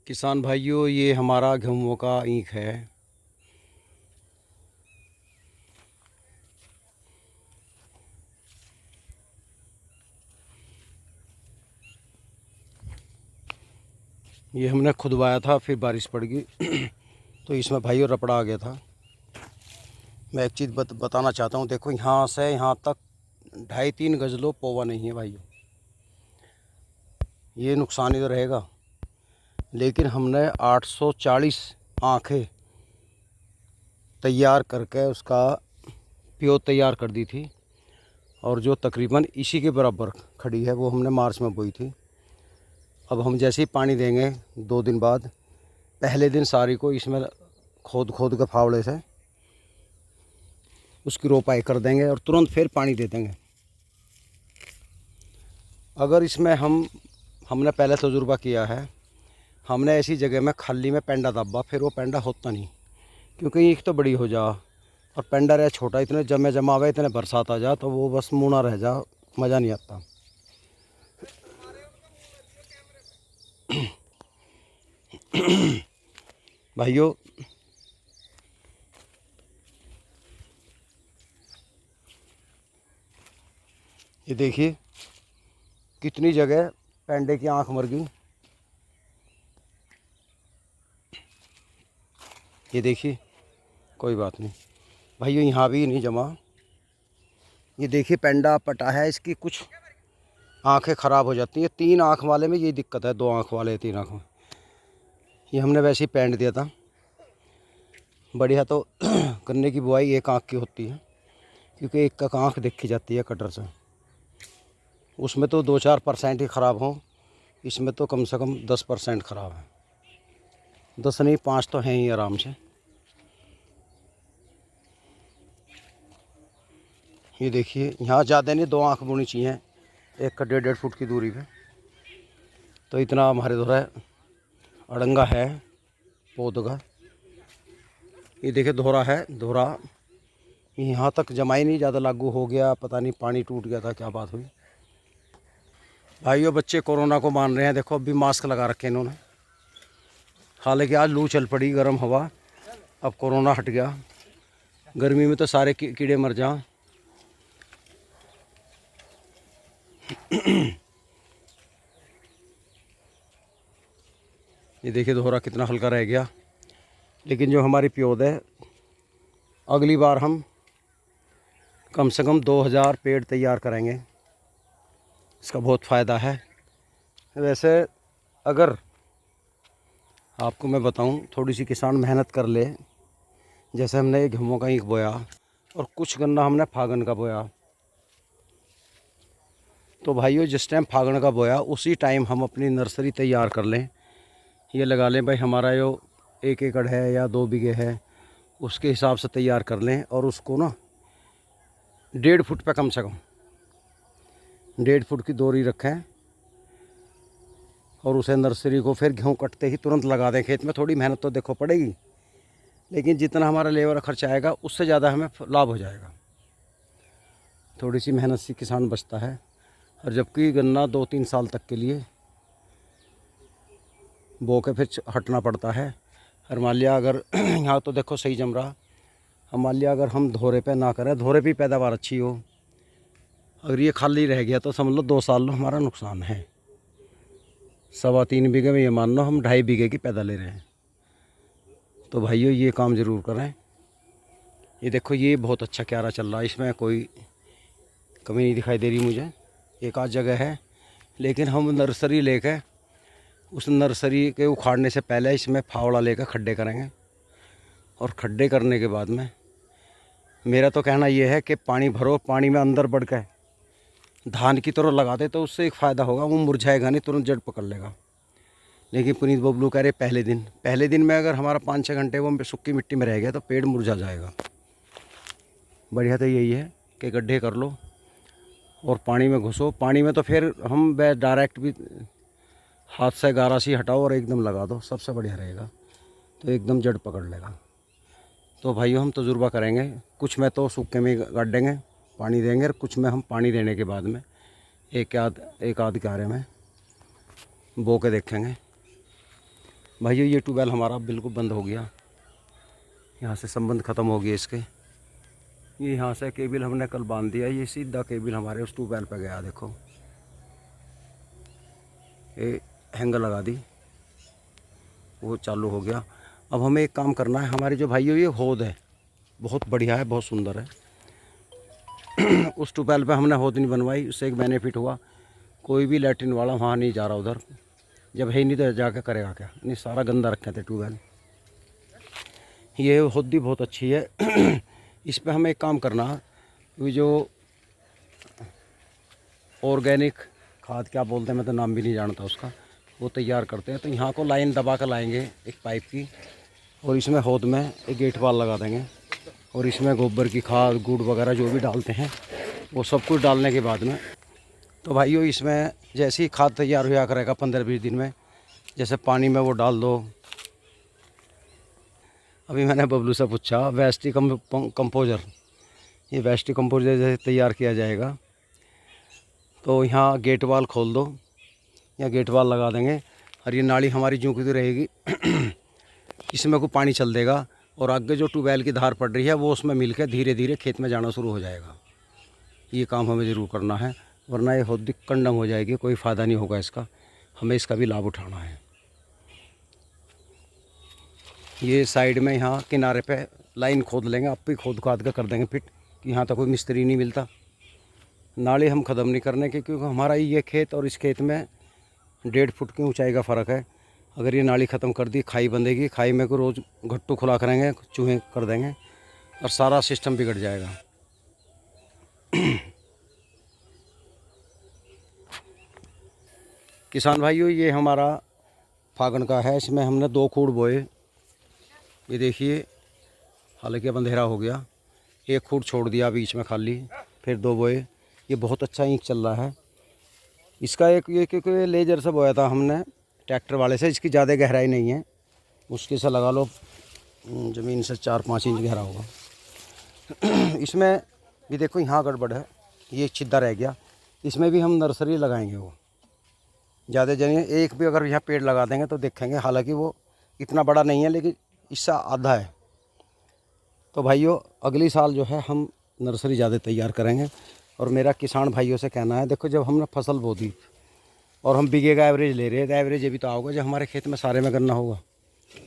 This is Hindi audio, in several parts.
किसान भाइयों, ये हमारा गेहूं का ईख है। ये हमने खुदवाया था, फिर बारिश पड़ गई तो इसमें भाइयों रपड़ा आ गया था। मैं एक चीज़ बताना चाहता हूँ। देखो, यहाँ से यहाँ तक 2.5-3 गज लो पोवा नहीं है भाइयों। ये नुकसान ही तो रहेगा। लेकिन हमने 840 आँखें तैयार करके उसका प्योर तैयार कर दी थी, और जो तकरीबन इसी के बराबर खड़ी है वो हमने मार्च में बोई थी। अब हम जैसे ही पानी देंगे 2 दिन बाद, पहले दिन सारी को इसमें खोद के फावड़े से उसकी रोपाई कर देंगे और तुरंत फिर पानी दे देंगे। अगर इसमें हमने पहले तजुर्बा किया है। हमने ऐसी जगह में खाली में पेंडा दबा, फिर वो पेंडा होता नहीं, क्योंकि ईख तो बड़ी हो जा और पेंडा रह छोटा, इतने जमावे इतने बरसात आ जा तो वो बस मुना रह जा, मज़ा नहीं आता। भाइयों, ये देखिए कितनी जगह पेंडे की आंख मर गई। ये देखिए, कोई बात नहीं भाइयों, यहाँ भी नहीं जमा। ये देखिए पेंडा पटा है, इसकी कुछ आंखें ख़राब हो जाती हैं। 3 आँख वाले में यही दिक्कत है, 2 आँख वाले 3 आँख में। ये हमने वैसे ही पेंड दिया था बढ़िया। तो गन्ने की बुआई 1 आँख की होती है, क्योंकि एक का आँख देखी जाती है कटर से। उसमें तो 2-4% ही ख़राब हों, इसमें तो कम से कम 10% ख़राब है। 10 नहीं, 5 तो हैं ही आराम से। ये देखिए, यहाँ ज़्यादा नहीं, 2 आँख बोनी चाहिए, एक का 1.5 फुट की दूरी पे। तो इतना हमारे द्वारा अड़ंगा है पौध का। ये देखिए दोहरा है, दोहरा यहाँ तक जमाई नहीं, ज़्यादा लागू हो गया, पता नहीं पानी टूट गया था, क्या बात हुई। भाइयों, बच्चे कोरोना को मान रहे हैं। देखो, अभी मास्क लगा रखे इन्होंने। हालांकि आज लू चल पड़ी, गर्म हवा, अब कोरोना हट गया। गर्मी में तो सारे कीड़े मर जाएं। ये देखिए दोहरा कितना हल्का रह गया। लेकिन जो हमारी प्योद है, अगली बार हम कम से कम 2000 पेड़ तैयार करेंगे। इसका बहुत फ़ायदा है। वैसे अगर आपको मैं बताऊं, थोड़ी सी किसान मेहनत कर ले, जैसे हमने गेहूं का ईख बोया और कुछ गन्ना हमने फागन का बोया, तो भाइयों जिस टाइम फागण का बोया उसी टाइम हम अपनी नर्सरी तैयार कर लें। ये लगा लें भाई, हमारा जो 1 एकड़ है या 2 बीघे है, उसके हिसाब से तैयार कर लें, और उसको ना 1.5 फुट पे कम से कम 1.5 फुट की दूरी रखें, और उसे नर्सरी को फिर गेहूँ कटते ही तुरंत लगा दें खेत में। थोड़ी मेहनत तो देखो पड़ेगी, लेकिन जितना हमारा लेबर खर्च आएगा उससे ज़्यादा हमें लाभ हो जाएगा। थोड़ी सी मेहनत से किसान बचता है। और जबकि गन्ना 2-3 साल तक के लिए बो के फिर हटना पड़ता है। और मान लिया अगर यहाँ तो देखो सही जम रहा, हम मान लिया अगर हम धोरे पे ना करें, धोरे पे पैदावार अच्छी हो, अगर ये खाली रह गया तो समझ लो 2 साल हमारा नुकसान है। 3.25 बीघे में ये मान लो हम 2.5 बीघे की पैदा ले रहे हैं। तो भाइयों, ये काम ज़रूर करें। ये देखो, ये बहुत अच्छा क्यारा चल रहा है, इसमें कोई कमी नहीं दिखाई दे रही मुझे। एक आध जगह है, लेकिन हम नर्सरी लेकर उस नर्सरी के उखाड़ने से पहले इसमें फावड़ा लेकर खड्डे करेंगे, और खड्डे करने के बाद में मेरा तो कहना ये है कि पानी भरो, पानी में अंदर बढ़ के धान की तरह लगा दे, तो उससे एक फ़ायदा होगा, वो मुरझाएगा नहीं, तुरंत जड़ पकड़ लेगा। लेकिन पुनीत बबलू कह रहे पहले दिन में अगर हमारा 5-6 घंटे वो सूखी मिट्टी में रह गया तो पेड़ मुरझा जाएगा। बढ़िया तो यही है कि गड्ढे कर लो और पानी में घुसो। पानी में तो फिर हम डायरेक्ट भी हाथ से गारा सी हटाओ और एकदम लगा दो, सबसे बढ़िया रहेगा, तो एकदम जड़ पकड़ लेगा। तो भाइयों, हम तजुर्बा करेंगे। कुछ में तो सूखे में गाड़ देंगे, पानी देंगे, और कुछ में हम पानी देने के बाद में एक आध क्यारे में बो के देखेंगे। भाइयों ये ट्यूबवेल हमारा बिल्कुल बंद हो गया, यहाँ से संबंध ख़त्म हो गया इसके। ये यहाँ से केबल हमने कल बांध दिया, ये सीधा केबल हमारे उस ट्यूबवेल पे गया। देखो ये हैंगर लगा दी, वो चालू हो गया। अब हमें एक काम करना है, हमारी जो भाइयों ये होद है बहुत बढ़िया है, बहुत सुंदर है। उस ट्यूबवेल पे हमने होद नहीं बनवाई, उससे एक बेनिफिट हुआ, कोई भी लैट्रिन वाला वहाँ नहीं जा रहा उधर। जब है ही नहीं तो जाके करेगा क्या, नहीं सारा गंदा रखे थे ट्यूबवेल। ये होद भी बहुत अच्छी है। इस पे हमें एक काम करना, ये जो ऑर्गेनिक खाद क्या बोलते हैं, मैं तो नाम भी नहीं जानता उसका, वो तैयार करते हैं। तो यहाँ को लाइन दबा कर लाएंगे एक पाइप की, और इसमें होद में एक गेट वाल लगा देंगे, और इसमें गोबर की खाद गुड़ वगैरह जो भी डालते हैं वो सब कुछ डालने के बाद में, तो भाइयों इसमें जैसे ही खाद तैयार हुआ करेगा 15-20 दिन में, जैसे पानी में वो डाल दो। अभी मैंने बबलू से पूछा वेस्ट कंपोजर, ये वेस्ट कंपोजर जैसे तैयार किया जाएगा, तो यहाँ गेट वाल खोल दो या गेट वाल लगा देंगे, और ये नाली हमारी जूं की तो रहेगी। इसमें को पानी चल देगा, और आगे जो ट्यूबवेल की धार पड़ रही है वो उसमें मिल के धीरे धीरे खेत में जाना शुरू हो जाएगा। ये काम हमें ज़रूर करना है, वरना ये होद कंडम हो जाएगी, कोई फ़ायदा नहीं होगा इसका। हमें इसका भी लाभ उठाना है। ये साइड में यहाँ किनारे पे लाइन खोद लेंगे, आप भी खोद खाद का कर देंगे फिट, कि यहाँ तक कोई मिस्त्री नहीं मिलता। नाले हम ख़त्म नहीं करने के, क्योंकि हमारा ये खेत और इस खेत में 1.5 फुट की ऊंचाई का फ़र्क है। अगर ये नाली ख़त्म कर दी, खाई बंधेगी, खाई में को रोज़ घट्टू खुला करेंगे, चूहे कर देंगे, और सारा सिस्टम बिगड़ जाएगा। किसान भाइयों ये हमारा फागण का है, इसमें हमने 2 खूड़ बोए। ये देखिए, हालांकि अब अंधेरा हो गया, 1 खूड़ छोड़ दिया बीच में खाली, फिर 2 बोए। ये बहुत अच्छा ईंख चल रहा है इसका। एक ये क्योंकि लेजर से बोया था हमने ट्रैक्टर वाले से, इसकी ज़्यादा गहराई नहीं है, मुश्किल से लगा लो ज़मीन से 4-5 इंच गहरा होगा। इसमें भी देखो यहाँ गड़बड़ है, ये एक छिद्दा रह गया, इसमें भी हम नर्सरी लगाएंगे। वो ज़्यादा जगह एक भी अगर यहाँ पेड़ लगा देंगे तो देखेंगे, हालांकि वो इतना बड़ा नहीं है लेकिन इससे आधा है। तो भाइयों अगली साल जो है हम नर्सरी ज़्यादा तैयार करेंगे। और मेरा किसान भाइयों से कहना है, देखो जब हमने फसल बो दी और हम बीघे का एवरेज ले रहे हैं, तो एवरेज ये भी तो आओगे जब हमारे खेत में सारे में गन्ना होगा,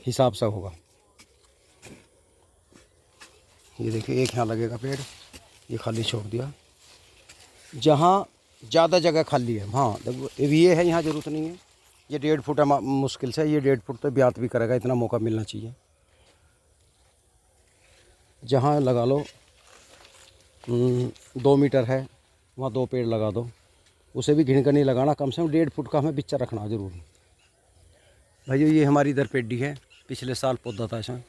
हिसाब से होगा। ये देखिए एक यहाँ लगेगा पेड़, ये खाली छोड़ दिया। जहाँ ज़्यादा जगह खाली है, हाँ देखो ये है, यहाँ ज़रूरत नहीं है। ये 1.5 फुट है मुश्किल से, ये 1.5 फुट तो ब्यात भी करेगा, इतना मौका मिलना चाहिए। जहाँ लगा लो 2 मीटर है, वहाँ 2 पेड़ लगा दो, उसे भी घिन कर नहीं लगाना, कम से कम 1.5 फुट का हमें बिच्चा रखना ज़रूर। भाइयों ये हमारी इधर पेड्डी है, पिछले साल पौधा था इसमें,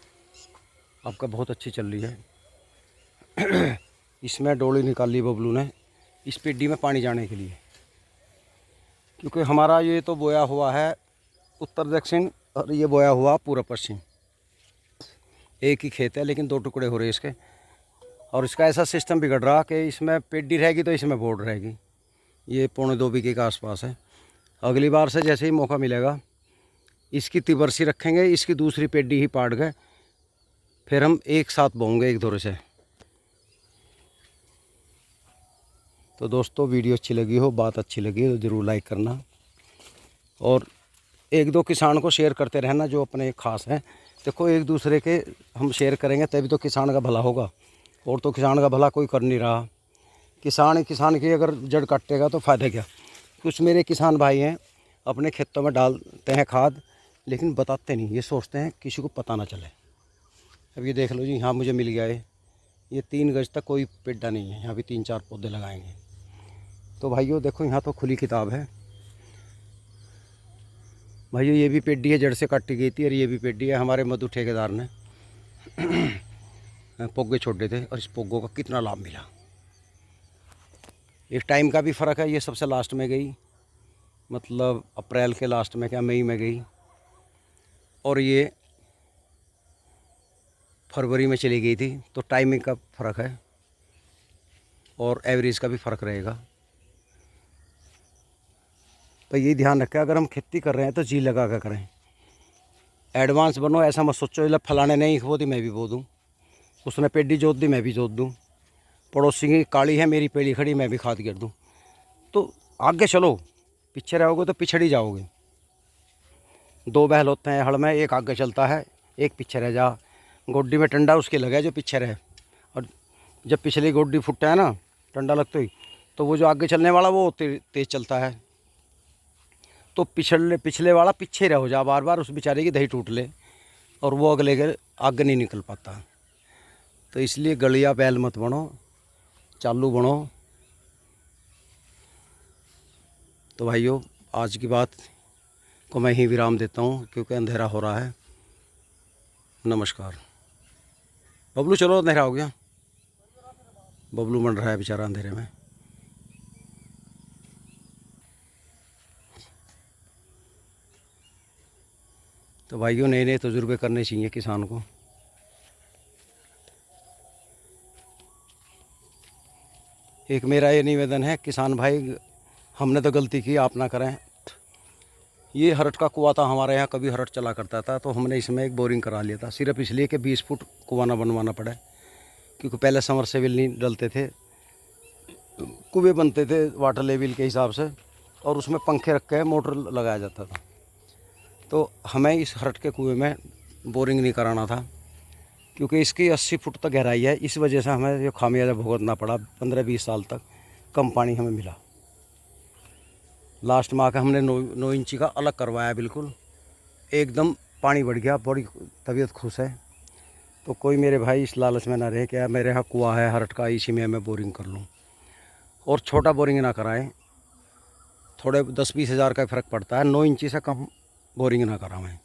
आपका बहुत अच्छी चल रही है। इसमें डोली निकाल ली बबलू ने इस पेड्डी में पानी जाने के लिए, क्योंकि हमारा ये तो बोया हुआ है उत्तर दक्षिण, और ये बोया हुआ पूर्व पश्चिम, एक ही खेत है लेकिन 2 टुकड़े हो रहे इसके। और इसका ऐसा सिस्टम बिगड़ रहा कि इसमें पेड्डी रहेगी तो इसमें बोर्ड रहेगी। ये 1.25 बीघे के आसपास है। अगली बार से जैसे ही मौका मिलेगा इसकी तिबरसी रखेंगे, इसकी दूसरी पेड्डी ही पाट गए, फिर हम एक साथ बोएंगे एक धोरे से। तो दोस्तों वीडियो अच्छी लगी हो, बात अच्छी लगी हो तो ज़रूर लाइक करना, और 1-2 किसान को शेयर करते रहना जो अपने खास हैं। देखो एक दूसरे के हम शेयर करेंगे तभी तो किसान का भला होगा, और तो किसान का भला कोई कर नहीं रहा। किसान की अगर जड़ काटेगा तो फ़ायदा क्या। कुछ मेरे किसान भाई हैं अपने खेतों में डालते हैं खाद, लेकिन बताते नहीं, ये सोचते हैं किसी को पता ना चले। अब ये देख लो जी, यहाँ मुझे मिल गया है, ये 3 गज तक कोई पेड्डा नहीं है, यहाँ भी 3-4 पौधे लगाएंगे। तो भाइयों देखो यहाँ तो खुली किताब है। भाइयों ये भी पेड्डी है, जड़ से काटी गई थी, और ये भी पेड्डी है, हमारे मधु ठेकेदार ने पोगे छोड़े थे, और इस पोगों का कितना लाभ मिला। एक टाइम का भी फ़र्क है, ये सबसे लास्ट में गई, मतलब अप्रैल के लास्ट में, क्या मई में गई, और ये फरवरी में चली गई थी। तो टाइमिंग का फ़र्क है और एवरेज का भी फ़र्क रहेगा। तो ये ध्यान रखें, अगर हम खेती कर रहे हैं तो जी लगा कर करें। एडवांस बनो, ऐसा मत सोचो जब फलाने नहीं बो दी मैं भी बो दूँ, उसने पेडी जोत दी मैं भी जोत दूँ, पड़ोसी की काली है मेरी पेड़ी खड़ी मैं भी खाद कर दूँ। तो आगे चलो, पीछे रहोगे तो पिछड़ ही जाओगे। दो बैल होते हैं हड़ में, एक आगे चलता है एक पीछे रह जा। गोड्डी में टंडा उसके लगे जो पीछे रहे, और जब पिछली गोड्डी फुटता है ना टंडा लगते ही, तो वो जो आगे चलने वाला वो तेज़ चलता है। तो पिछले वाला पीछे रहो जा, बार बार उस बेचारे की दही टूट ले और वो अगले के आगे नहीं निकल पाता। तो इसलिए गलिया बैल मत बनो, चालू बनो। तो भाइयों आज की बात को मैं ही विराम देता हूँ क्योंकि अंधेरा हो रहा है। नमस्कार। बबलू चलो, अंधेरा हो गया। बबलू मंड रहा है बेचारा अंधेरे में। तो भाइयों नए नए तजुर्बे करने चाहिए किसान को। एक मेरा ये निवेदन है, किसान भाई हमने तो गलती की, आप ना करें। ये हरट का कुआं था हमारे यहाँ, कभी हरट चला करता था, तो हमने इसमें एक बोरिंग करा लिया था, सिर्फ इसलिए कि 20 फुट कुआं ना बनवाना पड़े, क्योंकि पहले समरसेबिल नहीं डलते थे, कुएं बनते थे वाटर लेवल के हिसाब से, और उसमें पंखे रख के मोटर लगाया जाता था। तो हमें इस हरट के कुएं में बोरिंग नहीं कराना था, क्योंकि इसकी 80 फुट तक गहराई है। इस वजह से हमें ये खामियाजा भुगतना पड़ा। 15-20 साल तक कम पानी हमें मिला। लास्ट में आकर हमने 9 इंची का अलग करवाया, बिल्कुल एकदम पानी बढ़ गया, बड़ी तबीयत खुश है। तो कोई मेरे भाई इस लालच में ना रहे कि मेरे यहाँ कुआं है हरट का, इसी में मैं बोरिंग कर लूँ। और छोटा बोरिंग ना कराएं, थोड़े 10-20 हज़ार का फ़र्क पड़ता है। 9 इंची से कम बोरिंग ना कराएं,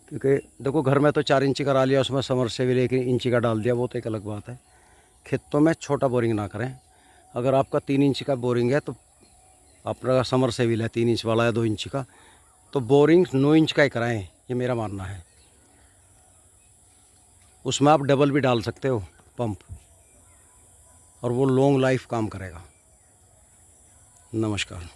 क्योंकि देखो घर में तो 4 इंची करा लिया, उसमें समरसेबिल 1 इंची का डाल दिया, वो तो एक अलग बात है। खेतों में छोटा बोरिंग ना करें। अगर आपका 3 इंच का बोरिंग है, तो आपका समरसेबिल है 3 इंच वाला या 2 इंच का, तो बोरिंग 9 इंच का ही कराएं, ये मेरा मानना है। उसमें आप डबल भी डाल सकते हो पंप, और वो लॉन्ग लाइफ काम करेगा। नमस्कार।